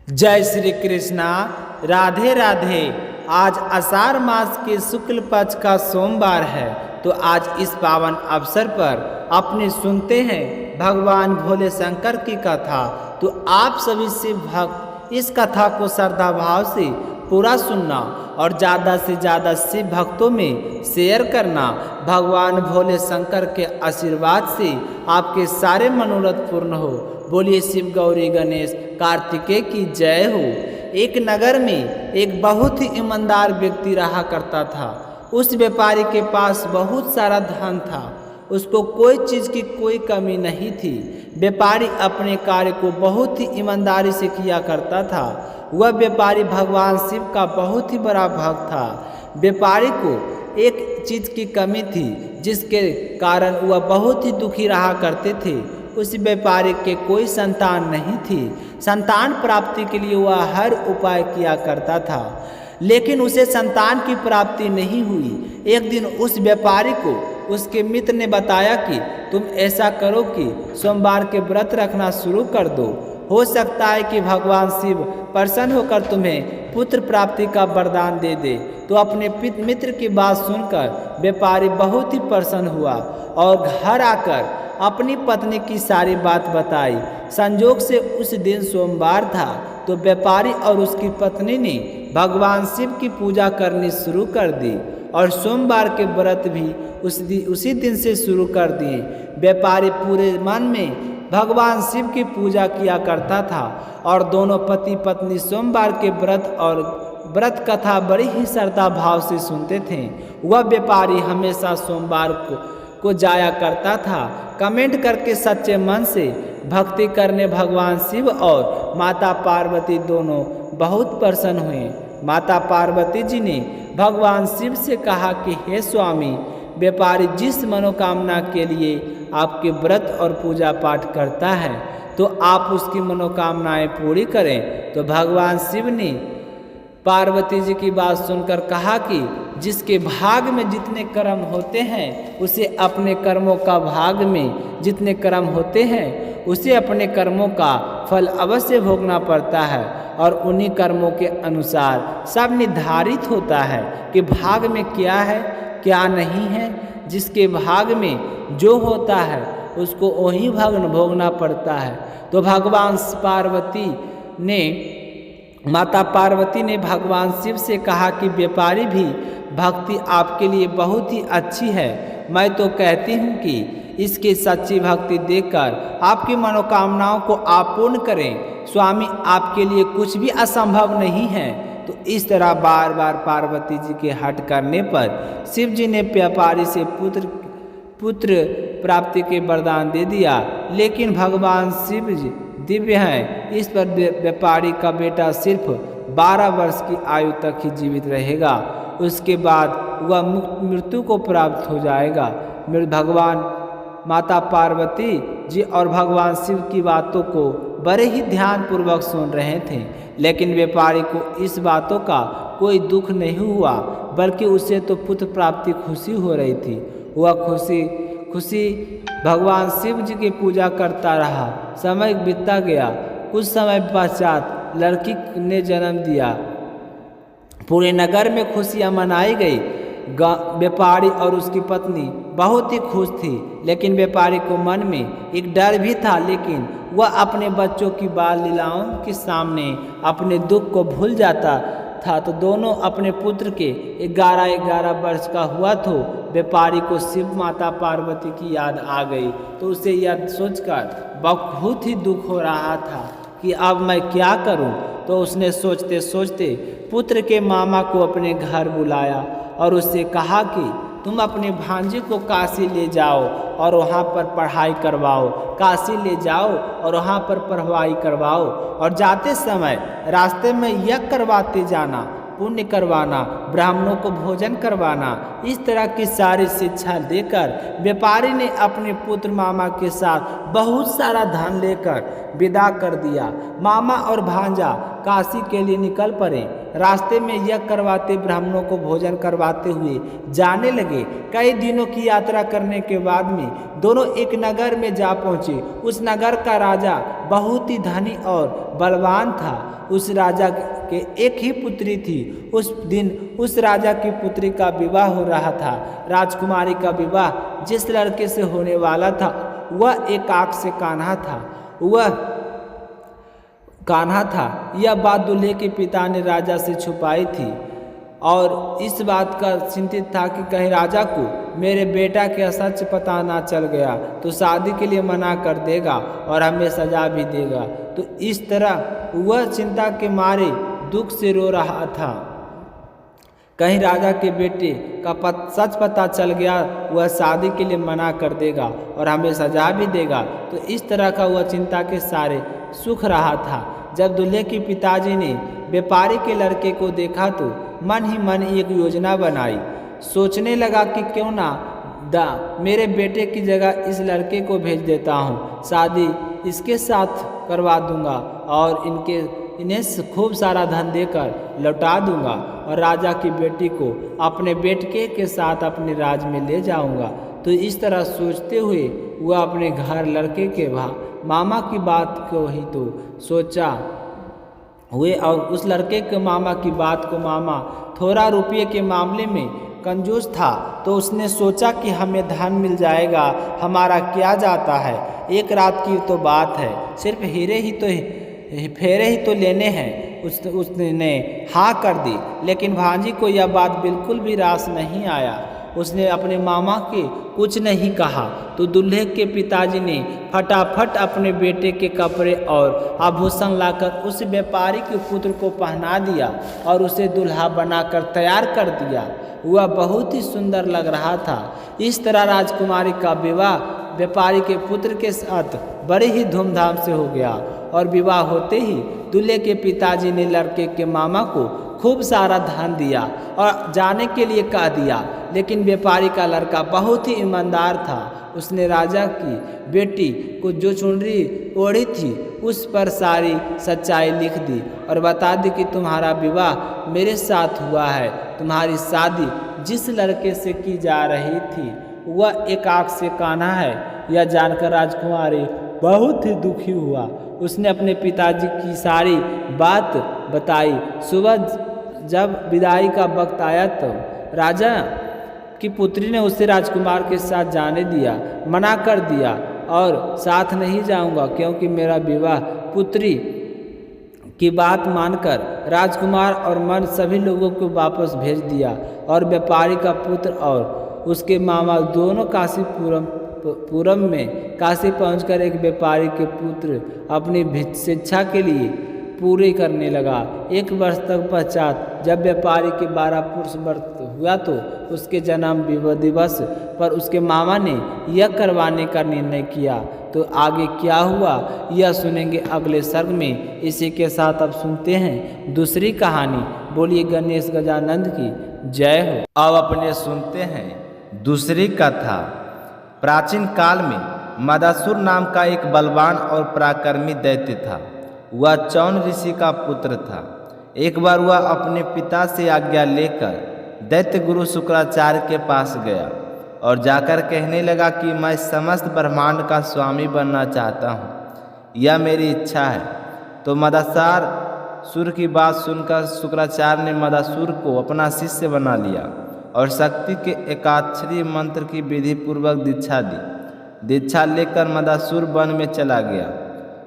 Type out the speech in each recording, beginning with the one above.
जय श्री कृष्णा। राधे राधे। आज आषाढ़ मास के शुक्ल पक्ष का सोमवार है, तो आज इस पावन अवसर पर अपने सुनते हैं भगवान भोले शंकर की कथा। तो आप सभी शिव भक्त इस कथा को श्रद्धा भाव से पूरा सुनना और ज़्यादा से ज़्यादा शिव भक्तों में शेयर करना। भगवान भोले शंकर के आशीर्वाद से आपके सारे मनोरथ पूर्ण हो। बोलिए शिव गौरी गणेश कार्तिकेय की जय हो। एक नगर में एक बहुत ही ईमानदार व्यक्ति रहा करता था। उस व्यापारी के पास बहुत सारा धन था, उसको कोई चीज़ की कोई कमी नहीं थी। व्यापारी अपने कार्य को बहुत ही ईमानदारी से किया करता था। वह व्यापारी भगवान शिव का बहुत ही बड़ा भक्त था। व्यापारी को एक चीज़ की कमी थी, जिसके कारण वह बहुत ही दुखी रहा करते थे। उस व्यापारी के कोई संतान नहीं थी। संतान प्राप्ति के लिए वह हर उपाय किया करता था, लेकिन उसे संतान की प्राप्ति नहीं हुई। एक दिन उस व्यापारी को उसके मित्र ने बताया कि तुम ऐसा करो कि सोमवार के व्रत रखना शुरू कर दो। हो सकता है कि भगवान शिव प्रसन्न होकर तुम्हें पुत्र प्राप्ति का वरदान दे दे। तो अपने मित्र की बात सुनकर व्यापारी बहुत ही प्रसन्न हुआ और घर आकर अपनी पत्नी की सारी बात बताई। संजोग से उस दिन सोमवार था, तो व्यापारी और उसकी पत्नी ने भगवान शिव की पूजा करनी शुरू कर दी और सोमवार के व्रत भी उसी दिन से शुरू कर दिए। व्यापारी पूरे मन में भगवान शिव की पूजा किया करता था और दोनों पति पत्नी सोमवार के व्रत और व्रत कथा बड़ी ही श्रद्धा भाव से सुनते थे। वह व्यापारी हमेशा सोमवार को जाया करता था। कमेंट करके सच्चे मन से भक्ति करने भगवान शिव और माता पार्वती दोनों बहुत प्रसन्न हुए। माता पार्वती जी ने भगवान शिव से कहा कि हे स्वामी, व्यापारी जिस मनोकामना के लिए आपके व्रत और पूजा पाठ करता है, तो आप उसकी मनोकामनाएं पूरी करें। तो भगवान शिव ने पार्वती जी की बात सुनकर कहा कि जिसके भाग में जितने कर्म होते हैं, उसे अपने कर्मों का भाग में जितने कर्म होते हैं, उसे अपने कर्मों का फल अवश्य भोगना पड़ता है और उन्हीं कर्मों के अनुसार सब निर्धारित होता है कि भाग में क्या है क्या नहीं है। जिसके भाग में जो होता है उसको वही भोगना पड़ता है। तो माता पार्वती ने भगवान शिव से कहा कि व्यापारी भी भक्ति आपके लिए बहुत ही अच्छी है। मैं तो कहती हूँ कि इसकी सच्ची भक्ति देखकर आपकी मनोकामनाओं को आप पूर्ण करें। स्वामी, आपके लिए कुछ भी असंभव नहीं है। तो इस तरह बार बार पार्वती जी के हट करने पर शिव जी ने व्यापारी से पुत्र प्राप्ति के वरदान दे दिया। लेकिन भगवान शिव जी दिव्य हैं, इस पर व्यापारी का बेटा सिर्फ 12 वर्ष की आयु तक ही जीवित रहेगा। उसके बाद वह मृत्यु को प्राप्त हो जाएगा। भगवान माता पार्वती जी और भगवान शिव की बातों को बड़े ही ध्यानपूर्वक सुन रहे थे, लेकिन व्यापारी को इस बातों का कोई दुख नहीं हुआ, बल्कि उसे तो पुत्र प्राप्ति खुशी हो रही थी। वह खुशी भगवान शिव जी की पूजा करता रहा। समय बीतता गया। कुछ समय पश्चात लड़की ने जन्म दिया। पूरे नगर में खुशियाँ मनाई गई। व्यापारी और उसकी पत्नी बहुत ही खुश थी, लेकिन व्यापारी को मन में एक डर भी था। लेकिन वह अपने बच्चों की बाल लीलाओं के सामने अपने दुख को भूल जाता था। तो दोनों अपने पुत्र के 11 वर्ष का हुआ तो व्यापारी को शिव माता पार्वती की याद आ गई। तो उसे यह सोचकर बहुत ही दुख हो रहा था कि अब मैं क्या करूं। तो उसने सोचते सोचते पुत्र के मामा को अपने घर बुलाया और उससे कहा कि तुम अपने भांजे को काशी ले जाओ और वहाँ पर पढ़ाई करवाओ। काशी ले जाओ और वहाँ पर पढ़ाई करवाओ, और जाते समय रास्ते में यज्ञ करवाते जाना, पुण्य करवाना, ब्राह्मणों को भोजन करवाना। इस तरह की सारी शिक्षा देकर व्यापारी ने अपने पुत्र मामा के साथ बहुत सारा धन लेकर विदा कर दिया। मामा और भांजा काशी के लिए निकल पड़े। रास्ते में यज्ञ करवाते, ब्राह्मणों को भोजन करवाते हुए जाने लगे। कई दिनों की यात्रा करने के बाद में दोनों एक नगर में जा पहुँचे। उस नगर का राजा बहुत ही धनी और बलवान था। उस राजा के एक ही पुत्री थी। उस दिन उस राजा की पुत्री का विवाह हो रहा था। राजकुमारी का विवाह जिस लड़के से होने वाला था वह एक आँख से कान्हा था। यह बात दूल्हे के पिता ने राजा से छुपाई थी और इस बात का चिंतित था कि कहीं राजा को मेरे बेटा के सच पता ना चल गया तो शादी के लिए मना कर देगा और हमें सजा भी देगा। तो इस तरह वह चिंता के मारे दुख से रो रहा था। कहीं राजा के बेटे का सच पता चल गया, वह शादी के लिए मना कर देगा और हमें सजा भी देगा। तो इस तरह का वह चिंता के सारे सुख रहा था। जब दूल्हे के पिताजी ने व्यापारी के लड़के को देखा तो मन ही मन एक योजना बनाई। सोचने लगा कि क्यों ना मेरे बेटे की जगह इस लड़के को भेज देता हूँ, शादी इसके साथ करवा दूंगा और इन्हें खूब सारा धन देकर लौटा दूंगा और राजा की बेटी को अपने बेटे के साथ अपने राज में ले जाऊंगा। तो इस तरह सोचते हुए वह अपने घर लड़के के मामा की बात को ही तो सोचा हुए और उस लड़के के मामा की बात को, मामा थोड़ा रुपये के मामले में कंजूस था तो उसने सोचा कि हमें धन मिल जाएगा, हमारा क्या जाता है, एक रात की तो बात है, सिर्फ फेरे ही तो लेने हैं। उसने हाँ कर दी। लेकिन भांजी को यह बात बिल्कुल भी रास नहीं आया। उसने अपने मामा के कुछ नहीं कहा तो दूल्हे के पिताजी ने फटाफट अपने बेटे के कपड़े और आभूषण लाकर उस व्यापारी के पुत्र को पहना दिया और उसे दूल्हा बनाकर तैयार कर दिया। वह बहुत ही सुंदर लग रहा था। इस तरह राजकुमारी का विवाह व्यापारी के पुत्र के साथ बड़े ही धूमधाम से हो गया और विवाह होते ही दूल्हे के पिताजी ने लड़के के मामा को खूब सारा धन दिया और जाने के लिए कह दिया। लेकिन व्यापारी का लड़का बहुत ही ईमानदार था। उसने राजा की बेटी को जो चुनरी ओढ़ी थी उस पर सारी सच्चाई लिख दी और बता दी कि तुम्हारा विवाह मेरे साथ हुआ है। तुम्हारी शादी जिस लड़के से की जा रही थी वह एक आँख से कान्हा है। यह जानकर राजकुमारी बहुत ही दुखी हुआ। उसने अपने पिताजी की सारी बात बताई। सुबह जब विदाई का वक्त आया तो राजा की पुत्री ने उसे राजकुमार के साथ जाने दिया, मना कर दिया और साथ नहीं जाऊंगा क्योंकि मेरा विवाह पुत्री की बात मानकर राजकुमार और मन सभी लोगों को वापस भेज दिया और व्यापारी का पुत्र और उसके मामा दोनों काशीपुरम में काशी पहुंचकर एक व्यापारी के पुत्र अपनी शिक्षा के लिए पूरी करने लगा। 1 वर्ष तक पश्चात जब व्यापारी के 12 पुरुष वर्ष हुआ तो उसके जन्म दिवस पर उसके मामा ने यह करवाने का निर्णय किया। तो आगे क्या हुआ यह सुनेंगे अगले सर्ग में। इसी के साथ अब सुनते हैं दूसरी कहानी। बोलिए गणेश गजानंद की जय हो। अब अपने सुनते हैं दूसरी कथा। प्राचीन काल में मदासुर नाम का एक बलवान और पराक्रमी दैत्य था। वह चौन ऋषि का पुत्र था। एक बार वह अपने पिता से आज्ञा लेकर दैत्य गुरु शुक्राचार्य के पास गया और जाकर कहने लगा कि मैं समस्त ब्रह्मांड का स्वामी बनना चाहता हूँ, यह मेरी इच्छा है। तो मदासुर की बात सुनकर शुक्राचार्य ने मदासुर को अपना शिष्य बना लिया और शक्ति के एकाक्षरी मंत्र की विधि पूर्वक दीक्षा दी। दीक्षा लेकर मदासुर वन में चला गया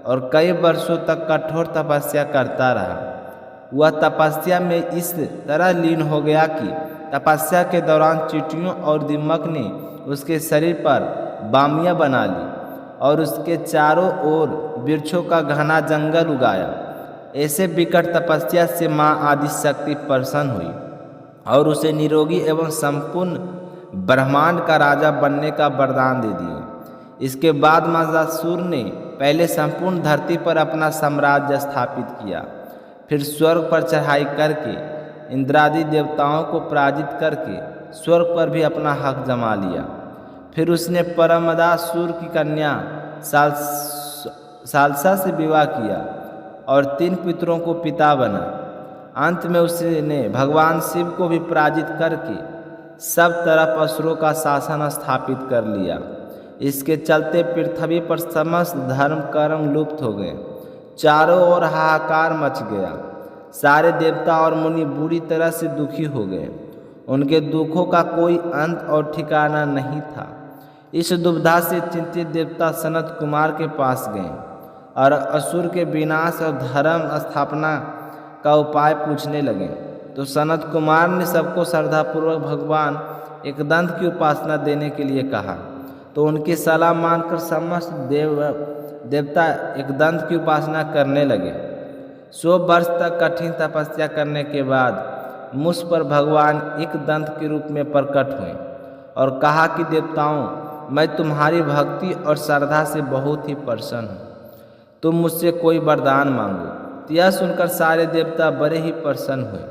और कई वर्षों तक कठोर तपस्या करता रहा। वह तपस्या में इस तरह लीन हो गया कि तपस्या के दौरान चींटियों और दीमक ने उसके शरीर पर बामियाँ बना ली और उसके चारों ओर वृक्षों का घना जंगल उगाया। ऐसे विकट तपस्या से माँ आदि शक्ति प्रसन्न हुई और उसे निरोगी एवं संपूर्ण ब्रह्मांड का राजा बनने का वरदान दे दिए। इसके बाद मदासुर ने पहले संपूर्ण धरती पर अपना साम्राज्य स्थापित किया, फिर स्वर्ग पर चढ़ाई करके इंद्रादि देवताओं को पराजित करके स्वर्ग पर भी अपना हक जमा लिया। फिर उसने परमदासुर की कन्या सालसा से विवाह किया और 3 पितरों को पिता बना। अंत में उसने भगवान शिव को भी पराजित करके सब तरफ असुरों का शासन स्थापित कर लिया। इसके चलते पृथ्वी पर समस्त धर्म कर्म लुप्त हो गए। चारों ओर हाहाकार मच गया। सारे देवता और मुनि बुरी तरह से दुखी हो गए। उनके दुखों का कोई अंत और ठिकाना नहीं था। इस दुविधा से चिंतित देवता सनत कुमार के पास गए और असुर के विनाश और धर्म स्थापना का उपाय पूछने लगे। तो सनत कुमार ने सबको श्रद्धापूर्वक भगवान एकदंत की उपासना देने के लिए कहा। तो उनकी सलाह मानकर समस्त देवता एकदंत की उपासना करने लगे। 100 वर्ष तक कठिन तपस्या करने के बाद मुझ पर भगवान एकदंत के रूप में प्रकट हुए और कहा कि देवताओं, मैं तुम्हारी भक्ति और श्रद्धा से बहुत ही प्रसन्न हूँ। तुम मुझसे कोई वरदान मांगो। तो यह सुनकर सारे देवता बड़े ही प्रसन्न हुए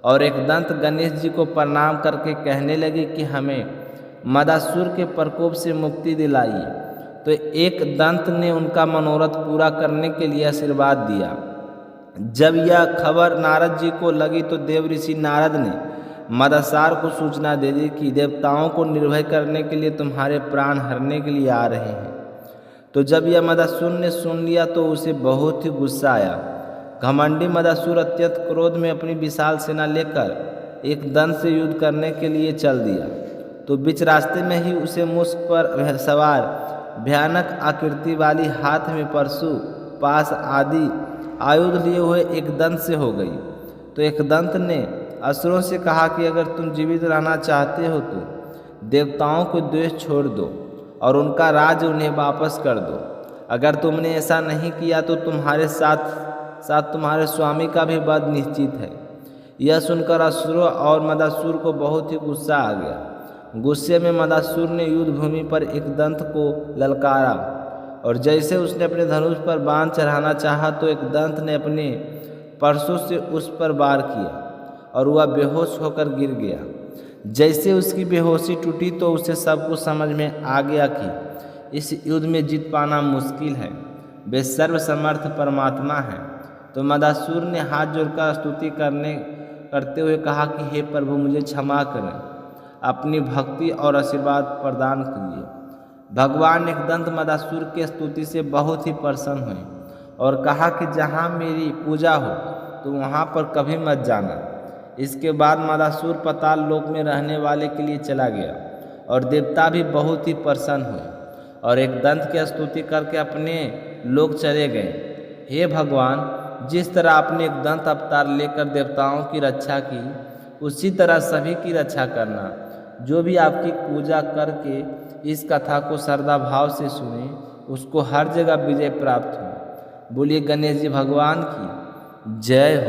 और एकदंत गणेश जी को प्रणाम करके कहने लगे कि हमें मदासुर के प्रकोप से मुक्ति दिलाइए। तो एकदंत ने उनका मनोरथ पूरा करने के लिए आशीर्वाद दिया। जब यह खबर नारद जी को लगी तो देव ऋषि नारद ने मदासार को सूचना दे दी कि देवताओं को निर्भय करने के लिए तुम्हारे प्राण हरने के लिए आ रहे हैं। तो जब यह मदासुर ने सुन लिया तो उसे बहुत ही गुस्सा आया। घमंडी मदासुर अत्यंत क्रोध में अपनी विशाल सेना लेकर एकदंत से युद्ध करने के लिए चल दिया। तो बीच रास्ते में ही उसे मुष्क पर सवार भयानक आकृति वाली हाथ में परशु पास आदि आयुध लिए हुए एकदंत से हो गई। तो एकदंत ने असुरों से कहा कि अगर तुम जीवित रहना चाहते हो तो देवताओं को द्वेष छोड़ दो और उनका राज्य उन्हें वापस कर दो। अगर तुमने ऐसा नहीं किया तो तुम्हारे साथ साथ तुम्हारे स्वामी का भी वध निश्चित है। यह सुनकर असुरों और मदासुर को बहुत ही गुस्सा आ गया। गुस्से में मदासुर ने युद्ध भूमि पर एकदंत को ललकारा और जैसे उसने अपने धनुष पर बाण चढ़ाना चाहा तो एकदंत ने अपने परशु से उस पर वार किया और वह बेहोश होकर गिर गया। जैसे उसकी बेहोशी टूटी तो उसे सब कुछ समझ में आ गया कि इस युद्ध में जीत पाना मुश्किल है। वे सर्वसमर्थ परमात्मा हैं। तो मदासुर ने हाथ जोड़कर स्तुति करते हुए कहा कि हे प्रभु, मुझे क्षमा करें, अपनी भक्ति और आशीर्वाद प्रदान कीजिए। भगवान एकदंत मदासुर की स्तुति से बहुत ही प्रसन्न हुए और कहा कि जहाँ मेरी पूजा हो तो वहाँ पर कभी मत जाना। इसके बाद मदासुर पाताल लोक में रहने वाले के लिए चला गया और देवता भी बहुत ही प्रसन्न हुए और एकदंत की स्तुति करके अपने लोक चले गए। हे भगवान, जिस तरह आपने एकदंत अवतार लेकर देवताओं की रक्षा की, उसी तरह सभी की रक्षा करना। जो भी आपकी पूजा करके इस कथा को श्रद्धा भाव से सुने, उसको हर जगह विजय प्राप्त हो। बोलिए गणेश जी भगवान की जय हो।